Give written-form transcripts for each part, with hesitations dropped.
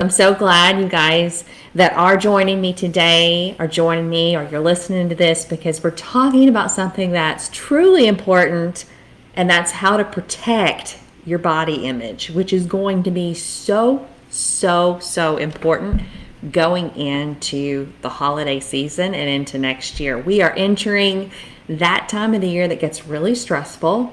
I'm so glad you guys that are joining me today are joining me or you're listening to this because we're talking about something that's truly important, and that's how to protect your body image, which is going to be so important going into the holiday season and into next year. We are entering that time of the year that gets really stressful.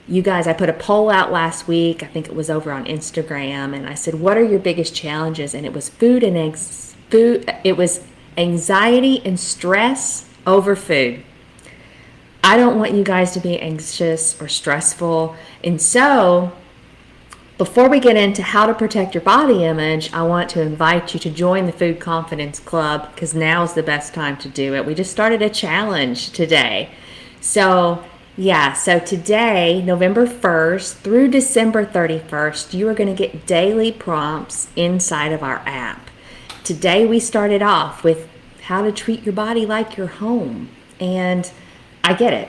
You guys, I put a poll out last week. I think it was over on Instagram, and I said, "What are your biggest challenges?" And it was food. It was anxiety and stress over food. I don't want you guys to be anxious or stressful, and so before we get into how to protect your body image, I want to invite you to join the Food Confidence Club because now is the best time to do it. We just started a challenge today. So today, November 1st through December 31st, you are going to get daily prompts inside of our app. Today, we started off with how to treat your body like your home. And I get it.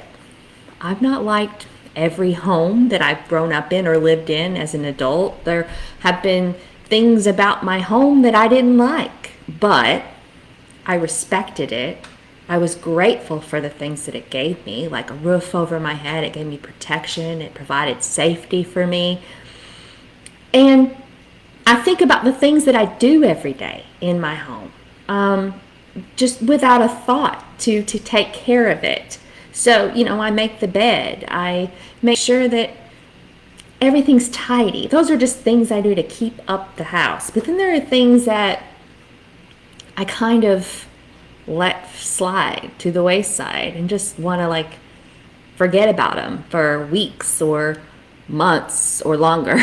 I've not liked every home that I've grown up in or lived in as an adult. There have been things about my home that I didn't like, but I respected it. I was grateful for the things that it gave me, like a roof over my head. It gave me protection. It provided safety for me. And I think about the things that I do every day in my home, just without a thought to take care of it. So, I make the bed. I make sure that everything's tidy. Those are just things I do to keep up the house. But then there are things that I kind of let slide to the wayside and just want to forget about them for weeks or months or longer.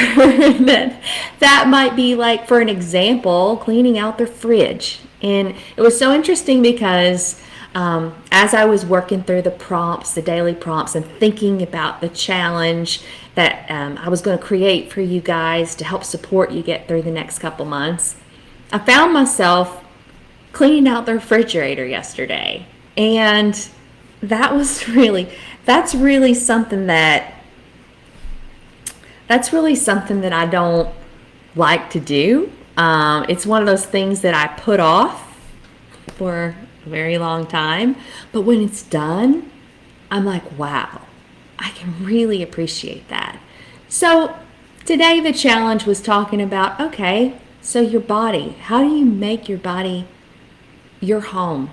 that might be like, for an example, cleaning out the fridge. And it was so interesting because as I was working through the daily prompts, and thinking about the challenge that I was going to create for you guys to help support you get through the next couple months, I found myself cleaning out the refrigerator yesterday. And that's really something that I don't like to do. It's one of those things that I put off for a very long time. But when it's done, I'm like, wow, I can really appreciate that. So today the challenge was talking about, okay, so your body, how do you make your body your home?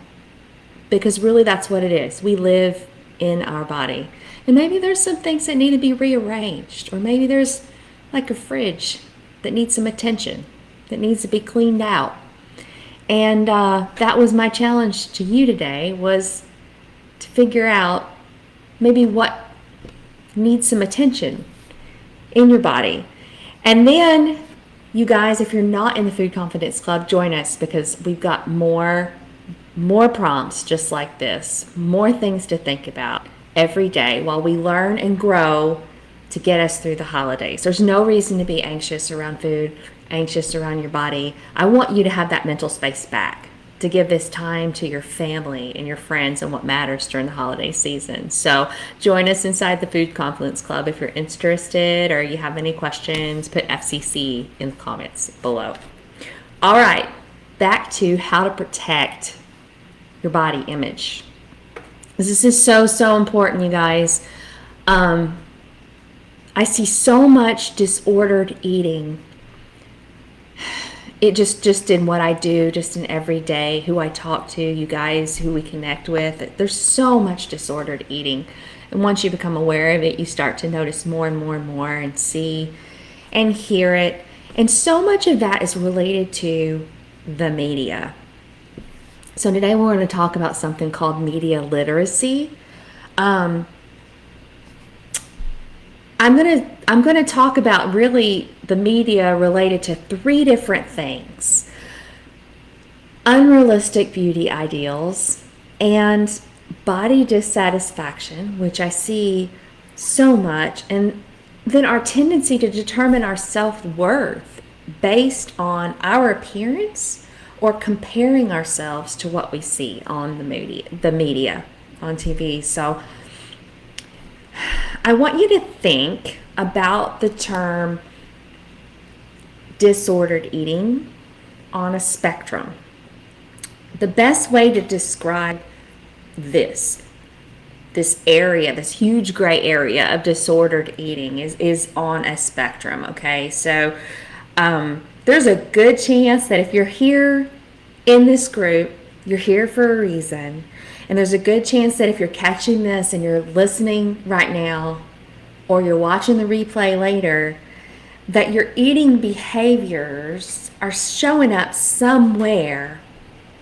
Because really that's what it is. We live in our body. And maybe there's some things that need to be rearranged, or maybe there's like a fridge that needs some attention, that needs to be cleaned out. And that was my challenge to you today, was to figure out maybe what needs some attention in your body. And then, you guys, if you're not in the Food Confidence Club, join us, because we've got more prompts just like this, more things to think about every day while we learn and grow to get us through the holidays. There's no reason to be anxious around food, anxious around your body. I want you to have that mental space back, to give this time to your family and your friends and what matters during the holiday season. So join us inside the Food Confidence Club if you're interested, or you have any questions. Put FCC in the comments below. All right, back to how to protect your body image. This is so important, you guys. I see so much disordered eating. It just in what I do, just in every day, who I talk to, you guys, who we connect with. There's so much disordered eating. And once you become aware of it, you start to notice more and more and see and hear it. And so much of that is related to the media. So today we're going to talk about something called media literacy. I'm going to talk about really the media related to 3 different things: unrealistic beauty ideals and body dissatisfaction, which I see so much, and then our tendency to determine our self-worth based on our appearance or comparing ourselves to what we see on the media on TV. So I want you to think about the term disordered eating on a spectrum. The best way to describe this area, this huge gray area of disordered eating is on a spectrum, okay? So there's a good chance that if you're here in this group, you're here for a reason. And there's a good chance that if you're catching this and you're listening right now, or you're watching the replay later, that your eating behaviors are showing up somewhere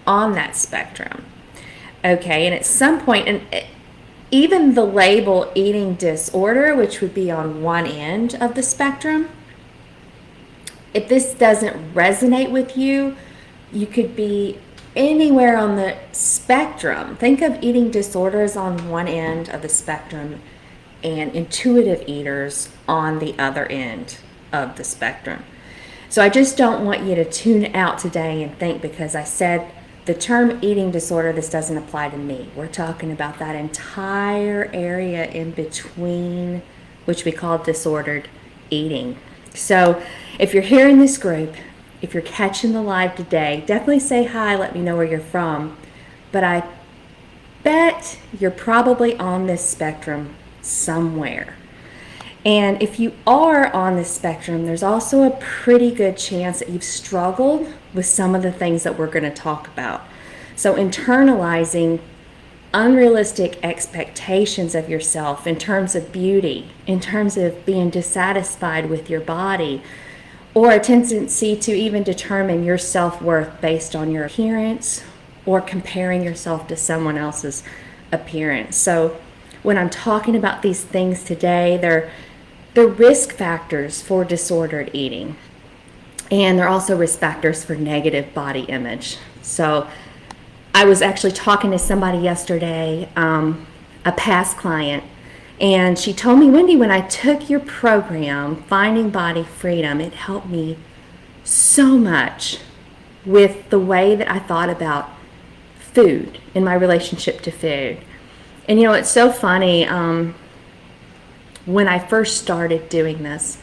on that spectrum. Okay, and at some point, and even the label eating disorder, which would be on one end of the spectrum, if this doesn't resonate with you, you could be anywhere on the spectrum. Think of eating disorders on one end of the spectrum and intuitive eaters on the other end of the spectrum. So I just don't want you to tune out today and think because I said the term eating disorder, this doesn't apply to me. We're talking about that entire area in between, which we call disordered eating. So if you're here in this group, if you're catching the live today, definitely say hi, let me know where you're from. But I bet you're probably on this spectrum somewhere. And if you are on this spectrum, there's also a pretty good chance that you've struggled with some of the things that we're going to talk about. So internalizing unrealistic expectations of yourself in terms of beauty, in terms of being dissatisfied with your body, or a tendency to even determine your self-worth based on your appearance or comparing yourself to someone else's appearance. So when I'm talking about these things today, they're risk factors for disordered eating. And they're also risk factors for negative body image. So I was actually talking to somebody yesterday, a past client, and she told me, Wendie, when I took your program, Finding Body Freedom, it helped me so much with the way that I thought about food and my relationship to food. And it's so funny, when I first started doing this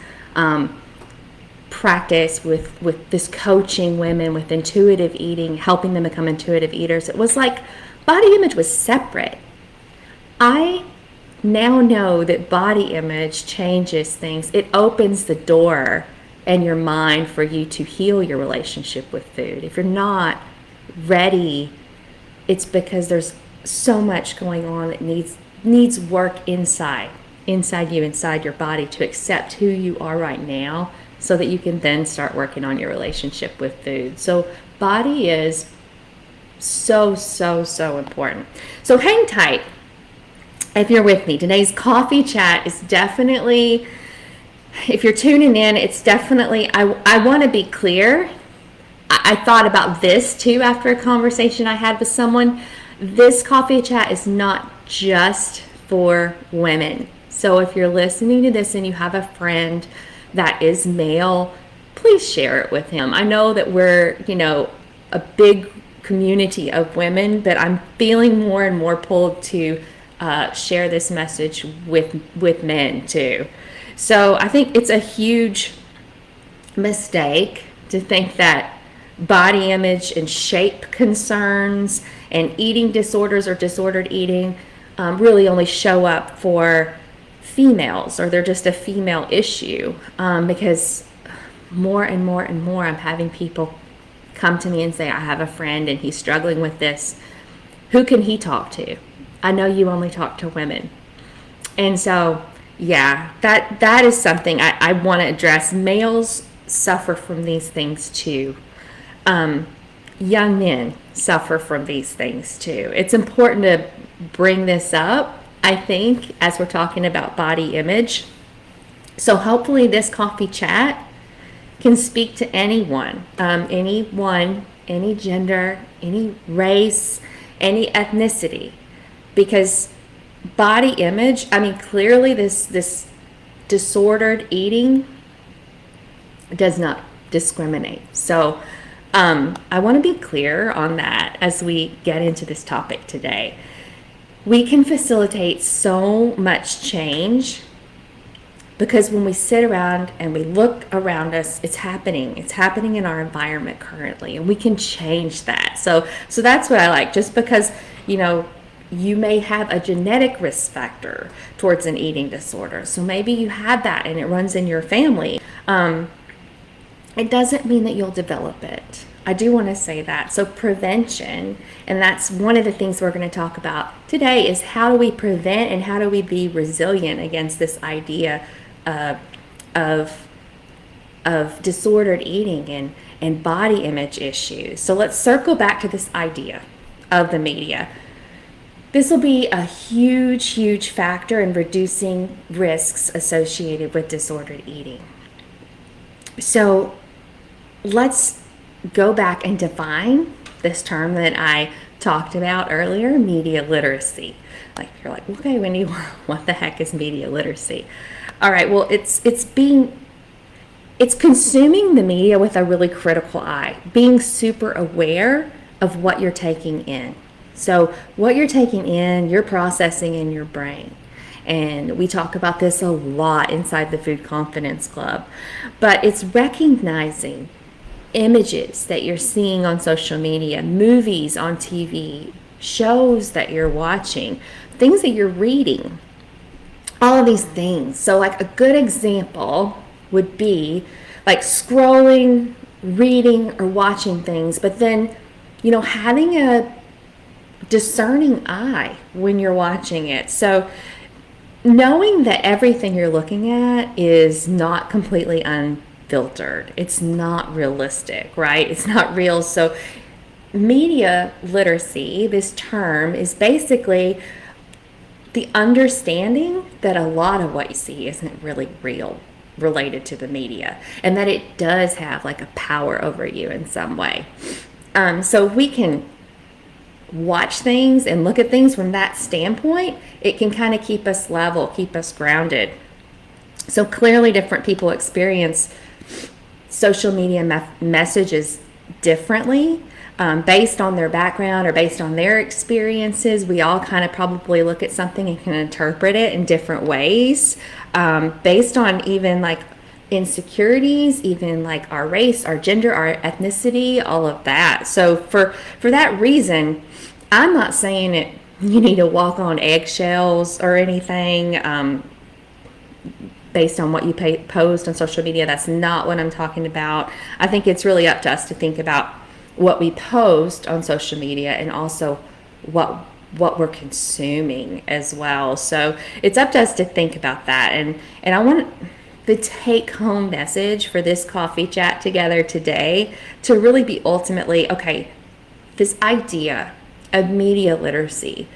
practice with this coaching women with intuitive eating, helping them become intuitive eaters, it was like body image was separate. I now know that body image changes things. It opens the door and your mind for you to heal your relationship with food. If you're not ready, it's because there's so much going on that needs work inside you, inside your body, to accept who you are right now so that you can then start working on your relationship with food. So body is so, so, so important. So hang tight if you're with me. Today's coffee chat is definitely, if you're tuning in, it's definitely, I want to be clear. I thought about this too after a conversation I had with someone. This coffee chat is not just for women. So if you're listening to this and you have a friend that is male, please share it with him. I know that we're, a big community of women, but I'm feeling more and more pulled to share this message with men too. So I think it's a huge mistake to think that body image and shape concerns and eating disorders or disordered eating really only show up for females, or they're just a female issue, because more and more and more I'm having people come to me and say, I have a friend and he's struggling with this. Who can he talk to? I know you only talk to women. And so, yeah, that is something I want to address. Males suffer from these things too. Young men suffer from these things too. It's important to bring this up, I think, as we're talking about body image. So hopefully this coffee chat can speak to anyone, any gender, any race, any ethnicity, because body image, clearly this disordered eating does not discriminate. So I want to be clear on that as we get into this topic today. We can facilitate so much change Because when we sit around and we look around us, it's happening. It's happening in our environment currently, and we can change that. So that's what I like. Just because, you may have a genetic risk factor towards an eating disorder. So maybe you have that and it runs in your family. It doesn't mean that you'll develop it. I do want to say that. So prevention, and that's one of the things we're going to talk about today, is how do we prevent and how do we be resilient against this idea of disordered eating and body image issues. So let's circle back to this idea of the media. This will be a huge, huge factor in reducing risks associated with disordered eating. So let's go back and define this term that I talked about earlier, media literacy. Like, you're like, okay, Wendy, what the heck is media literacy? All right, well, it's consuming the media with a really critical eye, being super aware of what you're taking in. So what you're taking in, you're processing in your brain. And we talk about this a lot inside the Food Confidence Club. But it's recognizing images that you're seeing on social media, movies on TV, shows that you're watching, things that you're reading, all of these things. So like a good example would be like scrolling, reading, or watching things, but then, having a discerning eye when you're watching it. So knowing that everything you're looking at is not completely unfiltered. It's not realistic, right? It's not real. So media literacy, this term, is basically the understanding that a lot of what you see isn't really real, related to the media, and that it does have like a power over you in some way. So we can watch things and look at things from that standpoint. It can kind of keep us level, keep us grounded. So clearly different people experience social media messages differently, based on their background or based on their experiences. We all kind of probably look at something and can interpret it in different ways, based on even like insecurities, even like our race, our gender, our ethnicity, all of that. So for that reason, I'm not saying it you need to walk on eggshells or anything, based on what you post on social media. That's not what I'm talking about. I think it's really up to us to think about what we post on social media and also what we're consuming as well. So it's up to us to think about that. And I want the take-home message for this coffee chat together today to really be ultimately, okay, this idea of media literacy,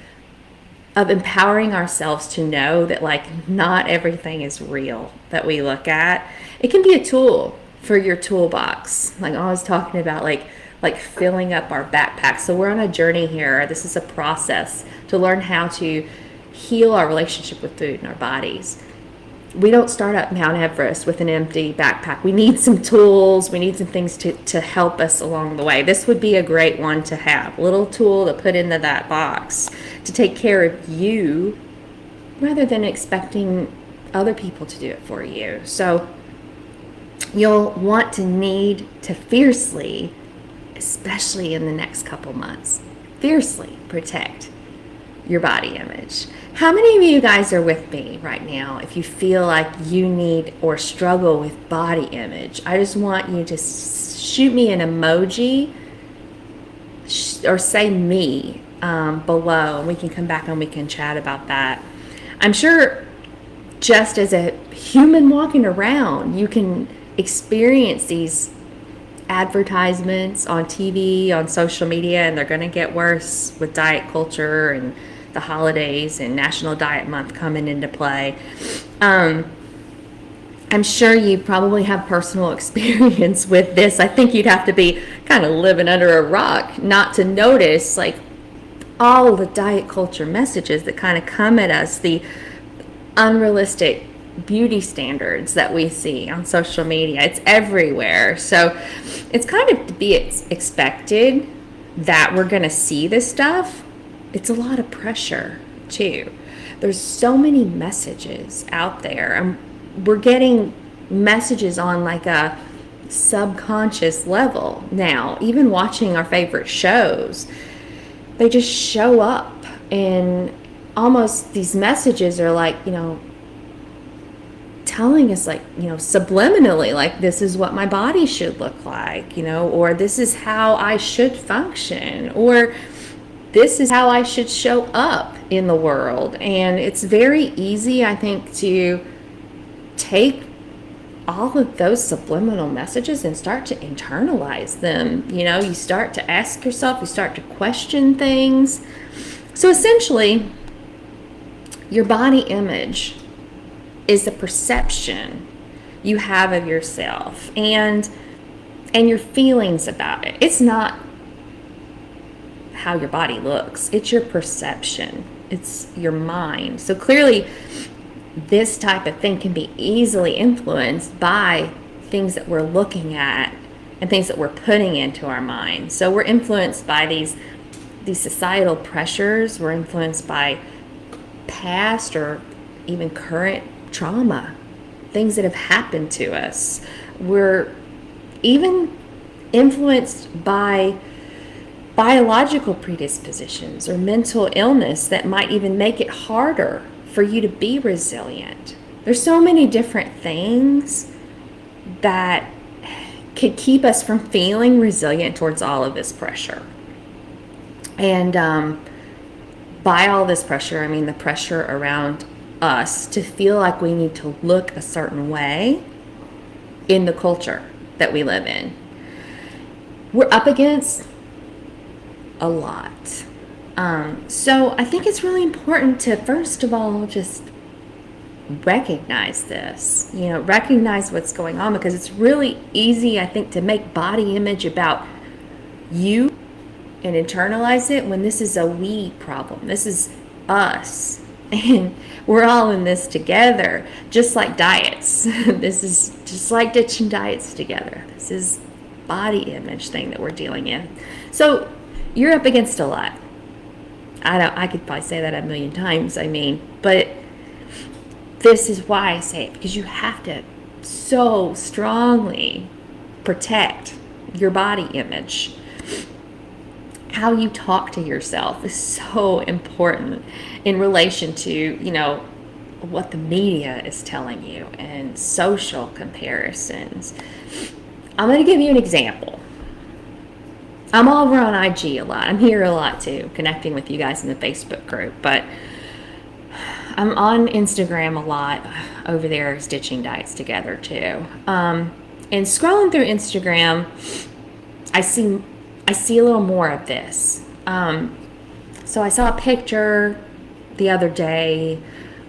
of empowering ourselves to know that like not everything is real that we look at. It can be a tool for your toolbox. Like I was talking about, like filling up our backpack. So we're on a journey here. This is a process to learn how to heal our relationship with food and our bodies. We don't start up Mount Everest with an empty backpack. We need some tools. We need some things to help us along the way. This would be a great one to have. A little tool to put into that box to take care of you rather than expecting other people to do it for you. So you'll want to need to fiercely, especially in the next couple months, fiercely protect your body image. How many of you guys are with me right now if you feel like you need or struggle with body image? I just want you to shoot me an emoji or say me below, and we can come back and we can chat about that. I'm sure just as a human walking around, you can experience these advertisements on TV, on social media, and they're going to get worse with diet culture and the holidays and National Diet Month coming into play. I'm sure you probably have personal experience with this. I think you'd have to be kind of living under a rock not to notice like all the diet culture messages that kind of come at us, the unrealistic beauty standards that we see on social media. It's everywhere. So it's kind of to be expected that we're going to see this stuff. It's a lot of pressure too. There's so many messages out there, and we're getting messages on like a subconscious level now. Even watching our favorite shows, they just show up, and almost these messages are like, telling us, like, subliminally, like, this is what my body should look like, or this is how I should function, or this is how I should show up in the world. And it's very easy, I think, to take all of those subliminal messages and start to internalize them. You start to ask yourself, you start to question things. So essentially, your body image is the perception you have of yourself and your feelings about it. It's not how your body looks. It's your perception. It's your mind. So clearly, this type of thing can be easily influenced by things that we're looking at and things that we're putting into our mind. So we're influenced by these societal pressures. We're influenced by past or even current trauma, things that have happened to us. We're even influenced by biological predispositions or mental illness that might even make it harder for you to be resilient. There's so many different things that could keep us from feeling resilient towards all of this pressure. And by all this pressure, I mean the pressure around us to feel like we need to look a certain way in the culture that we live in. We're up against a lot. So I think it's really important to, first of all, just recognize this, recognize what's going on, because it's really easy, I think, to make body image about you and internalize it when this is a we problem. This is us. And we're all in this together, just like diets. This is just like ditching diets together. This is body image thing that we're dealing in. So you're up against a lot. I could probably say that a million times, but this is why I say it, because you have to so strongly protect your body image. How you talk to yourself is so important in relation to, what the media is telling you and social comparisons. I'm going to give you an example. I'm all over on IG a lot. I'm here a lot too, connecting with you guys in the Facebook group, but I'm on Instagram a lot over there, stitching diets together too. And scrolling through Instagram, I see a little more of this. So I saw a picture the other day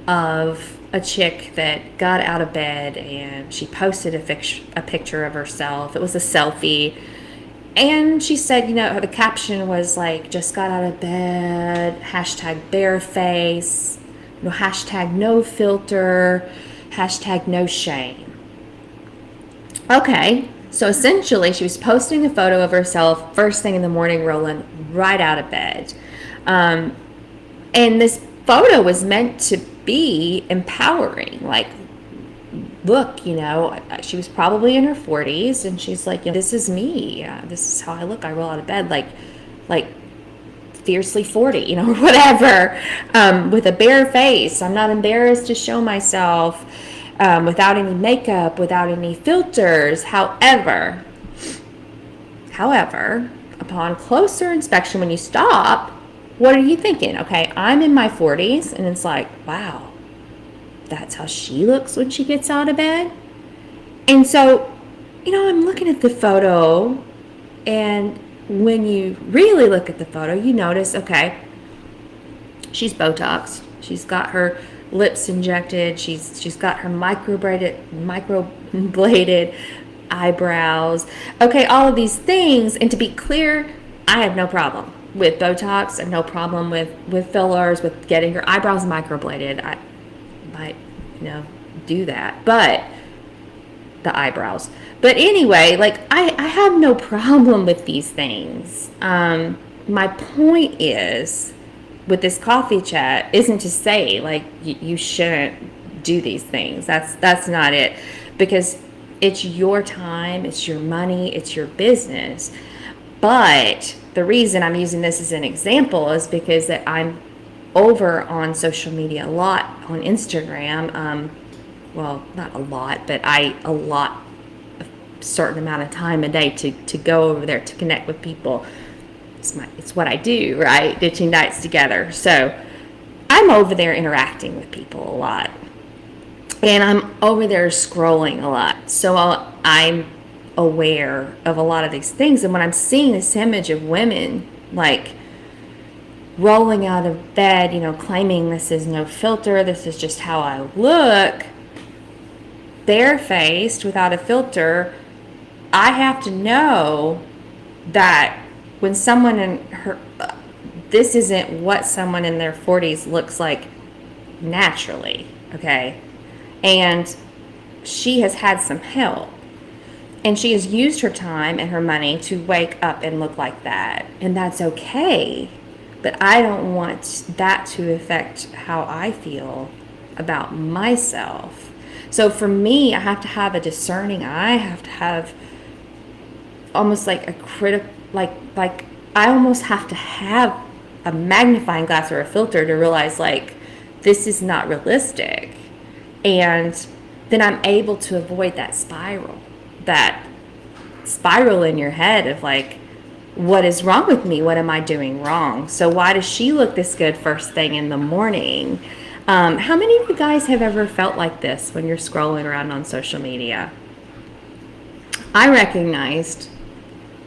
of a chick that got out of bed, and she posted a picture of herself. It was a selfie. And she said, the caption was like, just got out of bed, #bareface, #no filter, #no shame. Okay. So essentially, she was posting a photo of herself first thing in the morning, rolling right out of bed. And this photo was meant to be empowering. Like, look, she was probably in her 40s, and she's like, this is me. This is how I look. I roll out of bed like fiercely 40, or whatever, with a bare face. I'm not embarrassed to show myself. Without any makeup, without any filters. However, upon closer inspection, when you stop, what are you thinking? Okay, I'm in my 40s, and it's like, wow, that's how she looks when she gets out of bed. And so, I'm looking at the photo, and when you really look at the photo, you notice, okay, she's Botoxed. She's got her lips injected. She's got her microbladed eyebrows. Okay, all of these things. And to be clear, I have no problem with Botox. I have no problem with fillers, with getting your eyebrows microbladed. I might, do that. But the eyebrows. But anyway, I have no problem with these things. My point is, with this coffee chat, isn't to say you shouldn't do these things. That's not it, because it's your time, it's your money, it's your business. But the reason I'm using this as an example is because that I'm over on social media a lot on Instagram. Well, not a lot, but a certain amount of time a day to go over there to connect with people. It's what I do, right? Ditching nights together. So I'm over there interacting with people a lot. And I'm over there scrolling a lot. So I'm aware of a lot of these things. And when I'm seeing this image of women, like, rolling out of bed, claiming this is no filter, this is just how I look, barefaced, without a filter, I have to know that when someone this isn't what someone in their 40s looks like naturally, okay? And she has had some help. And she has used her time and her money to wake up and look like that. And that's okay. But I don't want that to affect how I feel about myself. So for me, I have to have a discerning eye. I have to have almost like a critical, like I almost have to have a magnifying glass or a filter to realize, like, this is not realistic. And then I'm able to avoid that spiral in your head of, like, what is wrong with me? What am I doing wrong? So why does she look this good first thing in the morning? How many of you guys have ever felt like this when you're scrolling around on social media? I recognized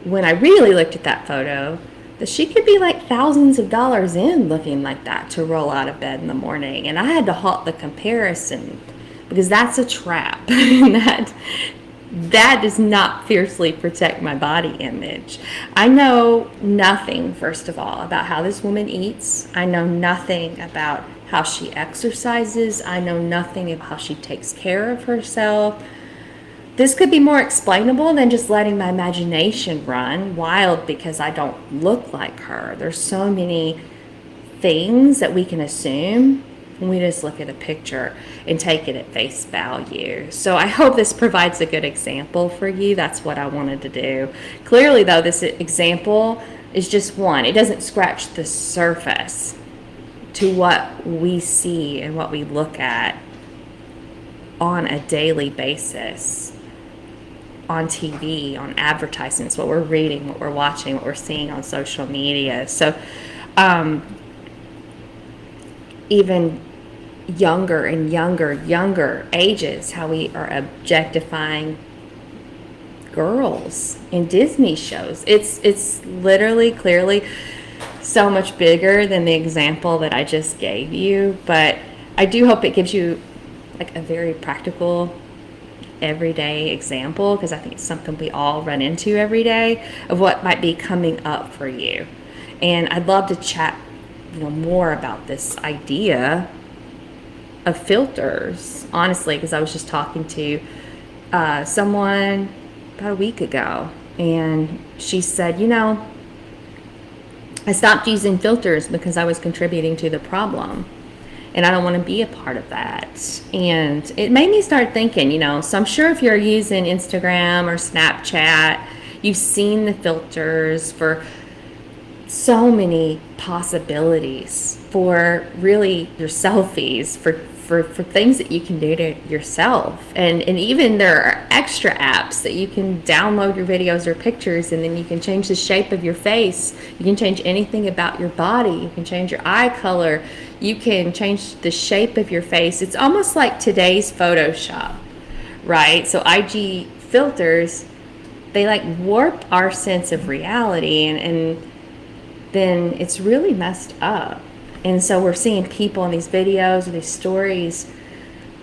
when I really looked at that photo that she could be like thousands of dollars in looking like that to roll out of bed in the morning. And I had to halt the comparison, because that's a trap. And that does not fiercely protect my body image. I know nothing, first of all, about how this woman eats. I know nothing about how she exercises. I know nothing about how she takes care of herself. This could be more explainable than just letting my imagination run wild because I don't look like her. There's so many things that we can assume when we just look at a picture and take it at face value. So I hope this provides a good example for you. That's what I wanted to do. Clearly, though, this example is just one. It doesn't scratch the surface to what we see and what we look at on a daily basis, on TV, on advertisements, what we're reading, what we're watching, what we're seeing on social media. So even younger and younger ages, how we are objectifying girls in Disney shows. It's literally, clearly so much bigger than the example that I just gave you, but I do hope it gives you like a very practical, everyday example, because I think it's something we all run into every day of what might be coming up for you. And I'd love to chat more about this idea of filters, honestly, because I was just talking to someone about a week ago, and she said, I stopped using filters because I was contributing to the problem, and I don't want to be a part of that. And it made me start thinking, so I'm sure if you're using Instagram or Snapchat, you've seen the filters for so many possibilities, for really your selfies, for things that you can do to yourself. And even there are extra apps that you can download your videos or pictures, and then you can change the shape of your face. You can change anything about your body. You can change your eye color. You can change the shape of your face. It's almost like today's Photoshop, right? So IG filters, they like warp our sense of reality, and then it's really messed up. And so we're seeing people in these videos or these stories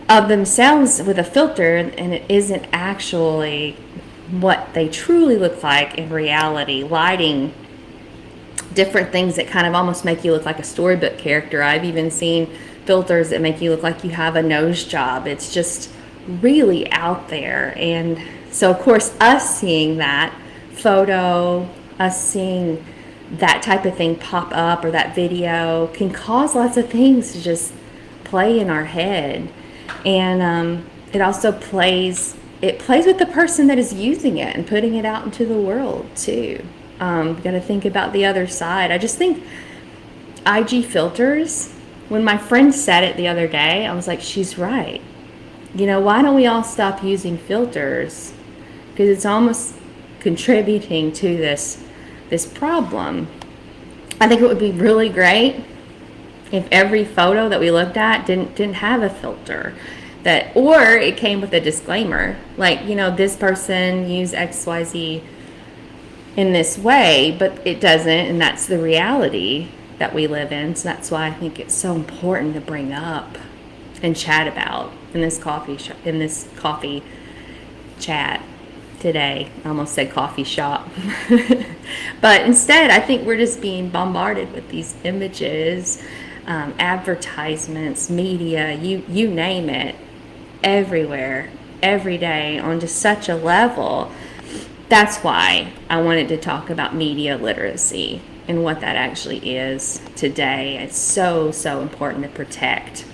of themselves with a filter, and it isn't actually what they truly look like in reality. Lighting, different things that kind of almost make you look like a storybook character. I've even seen filters that make you look like you have a nose job. It's just really out there. And so, of course, us seeing that photo, us seeing that type of thing pop up, or that video, can cause lots of things to just play in our head. And it also plays with the person that is using it and putting it out into the world too. You got to think about the other side. I just think IG filters, when my friend said it the other day, I was like, she's right. You know, why don't we all stop using filters? Because it's almost contributing to this problem. I think it would be really great if every photo that we looked at didn't have a filter, or it came with a disclaimer, like, you know, this person used XYZ in this way, but it doesn't, and that's the reality that we live in. So that's why I think it's so important to bring up and chat about in this coffee chat today. I almost said coffee shop. But instead, I think we're just being bombarded with these images, advertisements, media, you name it, everywhere, every day, on just such a level. That's why I wanted to talk about media literacy and what that actually is today. It's so important to protect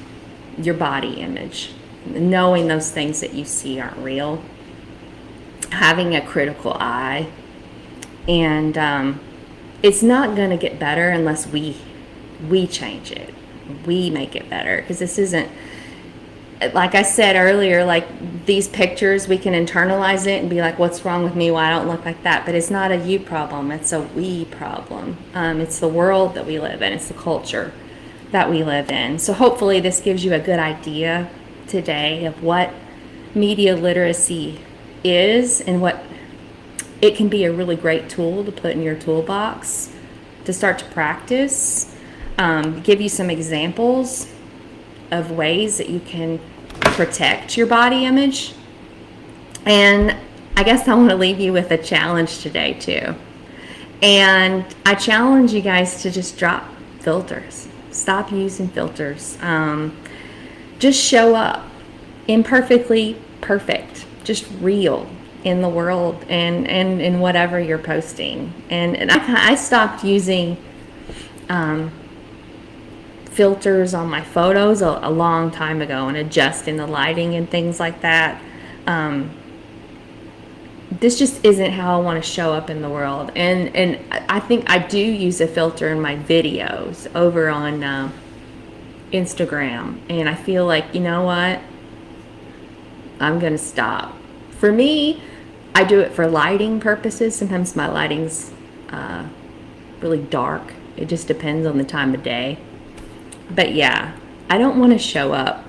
your body image, knowing those things that you see aren't real, having a critical eye, and it's not going to get better unless we change it, we make it better. Because this isn't, like I said earlier, like these pictures, we can internalize it and be like, what's wrong with me? Why I don't look like that? But it's not a you problem, it's a we problem. It's the world that we live in, it's the culture that we live in. So hopefully this gives you a good idea today of what media literacy is and what it can be. A really great tool to put in your toolbox to start to practice. Give you some examples of ways that you can protect your body image. And I guess I want to leave you with a challenge today too. And I challenge you guys to just drop filters. Stop using filters. Just show up imperfectly perfect, just real in the world and in whatever you're posting. And I stopped using filters on my photos a long time ago, and adjusting the lighting and things like that. This just isn't how I want to show up in the world. And I think I do use a filter in my videos over on Instagram, and I feel like, you know what, I'm gonna stop. For me, I do it for lighting purposes. Sometimes my lighting's really dark. It just depends on the time of day. But yeah, I don't want to show up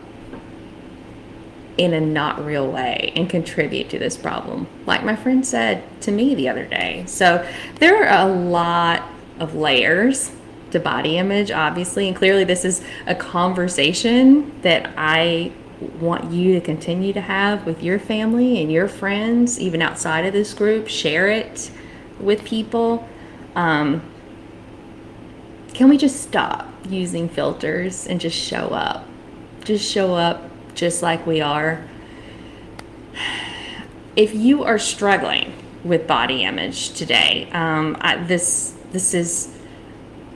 in a not real way and contribute to this problem, like my friend said to me the other day. So there are a lot of layers to body image, obviously, and clearly this is a conversation that I want you to continue to have with your family and your friends, even outside of this group. Share it with people. Can we just stop using filters and just show up? Just show up just like we are. If you are struggling with body image today, this is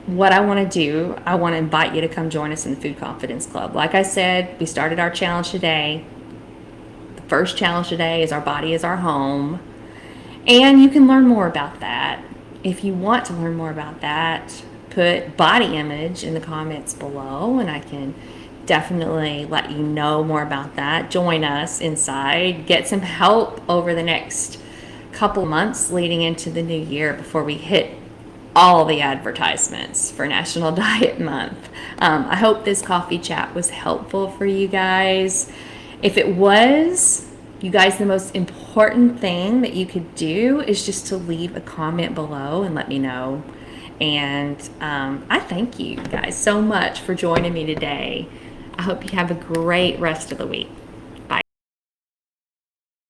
what I want to do. I want to invite you to come join us in the Food Confidence Club. Like I said, we started our challenge today. The first challenge today is Our Body is Our Home. And you can learn more about that. If you want to learn more about that, put body image in the comments below, and I can definitely let you know more about that. Join us inside. Get some help over the next couple months leading into the new year before we hit all the advertisements for National Diet Month. I hope this coffee chat was helpful for you guys. If it was, you guys, the most important thing that you could do is just to leave a comment below and let me know. And I thank you guys so much for joining me today. I hope you have a great rest of the week.